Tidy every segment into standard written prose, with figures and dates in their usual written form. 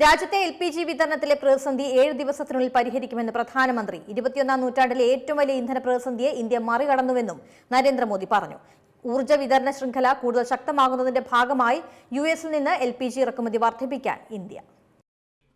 രാജ്യത്തെ LPG വിതരണത്തിലെ പ്രതിസന്ധി 7 ദിവസത്തിനുള്ളിൽ പരിഹരിക്കുമെന്ന് പ്രധാനമന്ത്രി. 21ാം നൂറ്റാണ്ടിലെ ഏറ്റവും വലിയ ഇന്ധന പ്രതിസന്ധിയെ ഇന്ത്യ മറികടന്നുവെന്നും നരേന്ദ്രമോദി പറഞ്ഞു. ഊർജ്ജ വിതരണ ശൃംഖല കൂടുതൽ ശക്തമാകുന്നതിന്റെ ഭാഗമായി US-ൽ നിന്ന് LPG ഇറക്കുമതി വർദ്ധിപ്പിക്കാൻ ഇന്ത്യ.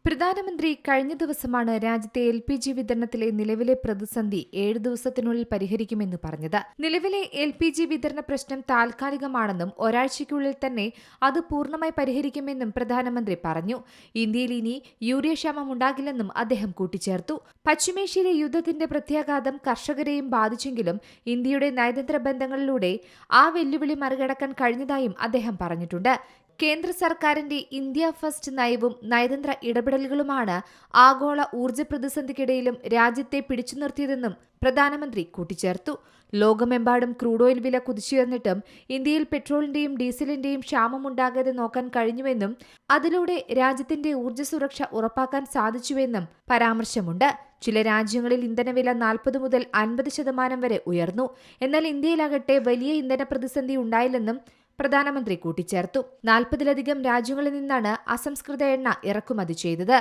പ്രധാനമന്ത്രി കഴിഞ്ഞ ദിവസമാണ് രാജ്യത്തെ LPG വിതരണത്തിലെ നിലവിലെ പ്രതിസന്ധി 7 ദിവസത്തിനുള്ളിൽ പരിഹരിക്കുമെന്ന് പറഞ്ഞത്. നിലവിലെ LPG വിതരണ പ്രശ്നം താൽക്കാലികമാണെന്നും ഒരാഴ്ചയ്ക്കുള്ളിൽ തന്നെ അത് പൂർണ്ണമായി പരിഹരിക്കുമെന്നും പ്രധാനമന്ത്രി പറഞ്ഞു. ഇന്ത്യയിൽ ഇനി യൂറിയ ക്ഷാമം ഉണ്ടാകില്ലെന്നും അദ്ദേഹം കൂട്ടിച്ചേർത്തു. പശ്ചിമേഷ്യയിലെ യുദ്ധത്തിന്റെ പ്രത്യാഘാതം കർഷകരെയും ബാധിച്ചെങ്കിലും ഇന്ത്യയുടെ നയതന്ത്ര ബന്ധങ്ങളിലൂടെ ആ വെല്ലുവിളി മറികടക്കാൻ കഴിഞ്ഞതായും അദ്ദേഹം പറഞ്ഞിട്ടുണ്ട്. കേന്ദ്ര സർക്കാരിന്റെ ഇന്ത്യ ഫസ്റ്റ് നയവും നയതന്ത്ര ഇടപെടലുകളുമാണ് ആഗോള ഊർജ്ജ പ്രതിസന്ധിക്കിടയിലും രാജ്യത്തെ പിടിച്ചു നിർത്തിയതെന്നും പ്രധാനമന്ത്രി കൂട്ടിച്ചേർത്തു. ലോകമെമ്പാടും ക്രൂഡ് ഓയിൽ വില കുതിച്ചുയർന്നിട്ടും ഇന്ത്യയിൽ പെട്രോളിന്റെയും ഡീസലിന്റെയും ക്ഷാമമുണ്ടാകാതെ നോക്കാൻ കഴിഞ്ഞുവെന്നും അതിലൂടെ രാജ്യത്തിന്റെ ഊർജ്ജ സുരക്ഷ ഉറപ്പാക്കാൻ സാധിച്ചുവെന്നും പരാമർശമുണ്ട്. ചില രാജ്യങ്ങളിൽ ഇന്ധനവില 40 മുതൽ 50% വരെ ഉയർന്നു. എന്നാൽ ഇന്ത്യയിലാകട്ടെ വലിയ ഇന്ധന പ്രതിസന്ധി ഉണ്ടായില്ലെന്നും പ്രധാനമന്ത്രി കൂട്ടിച്ചേർത്തു. 40-ലധികം രാജ്യങ്ങളിൽ നിന്നാണ് അസംസ്കൃത എണ്ണ ഇറക്കുമതി ചെയ്തത്.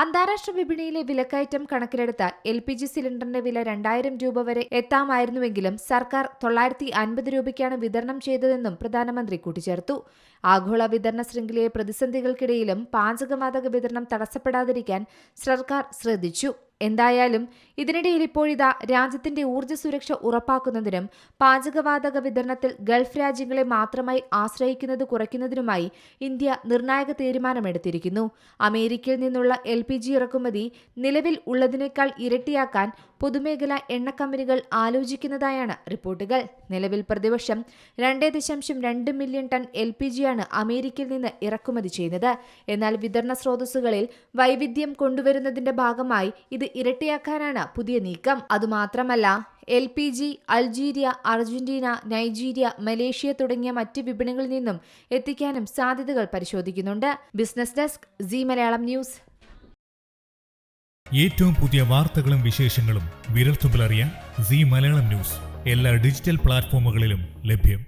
അന്താരാഷ്ട്ര വിപണിയിലെ വിലക്കയറ്റം കണക്കിലെടുത്ത LPG സിലിണ്ടറിന്റെ വില 2000 രൂപ വരെ എത്താമായിരുന്നുവെങ്കിലും സർക്കാർ 950 രൂപയ്ക്കാണ് വിതരണം ചെയ്തതെന്നും പ്രധാനമന്ത്രി കൂട്ടിച്ചേർത്തു. ആഗോള വിതരണ ശൃംഖലയെ പ്രതിസന്ധികൾക്കിടയിലും പാചകവാതക വിതരണം തടസ്സപ്പെടാതിരിക്കാൻ സർക്കാർ ശ്രദ്ധിച്ചു. എന്തായാലും ഇതിനിടയിൽ ഇപ്പോഴിതാ രാജ്യത്തിന്റെ ഊർജ്ജ സുരക്ഷ ഉറപ്പാക്കുന്നതിനും പാചകവാതക വിതരണത്തിൽ ഗൾഫ് രാജ്യങ്ങളെ മാത്രമായി ആശ്രയിക്കുന്നത് കുറയ്ക്കുന്നതിനുമായി ഇന്ത്യ നിർണായക തീരുമാനമെടുത്തിരിക്കുന്നു. അമേരിക്കയിൽ നിന്നുള്ള LPG ഇറക്കുമതി നിലവിൽ ഉള്ളതിനേക്കാൾ ഇരട്ടിയാക്കാൻ പൊതുമേഖലാ എണ്ണ കമ്പനികൾ ആലോചിക്കുന്നതായാണ് റിപ്പോർട്ടുകൾ. നിലവിൽ പ്രതിവർഷം 2.2 മില്യൺ ടൺ LPGയാണ് അമേരിക്കയിൽ നിന്ന് ഇറക്കുമതി ചെയ്യുന്നത്. എന്നാൽ വിതരണ സ്രോതസ്സുകളിൽ വൈവിധ്യം കൊണ്ടുവരുന്നതിന്റെ ഭാഗമായി ഇത് ഇരട്ടിയാക്കാനാണ് പുതിയ നീക്കം. അതുമാത്രമല്ല LPG Algeria, Argentina, Nigeria, Malaysia തുടങ്ങിയ മറ്റ് വിപണികളിൽ നിന്നും എത്തിക്കാനും സാധ്യതകൾ പരിശോധിക്കുന്നുണ്ട്. Business desk, Zee Malayalam News. ഏറ്റവും പുതിയ വാർത്തകളും വിശേഷങ്ങളും വിരൽത്തുമ്പിലറിയാൻ സീ മലയാളം ന്യൂസ് എല്ലാ ഡിജിറ്റൽ പ്ലാറ്റ്ഫോമുകളിലും ലഭ്യം.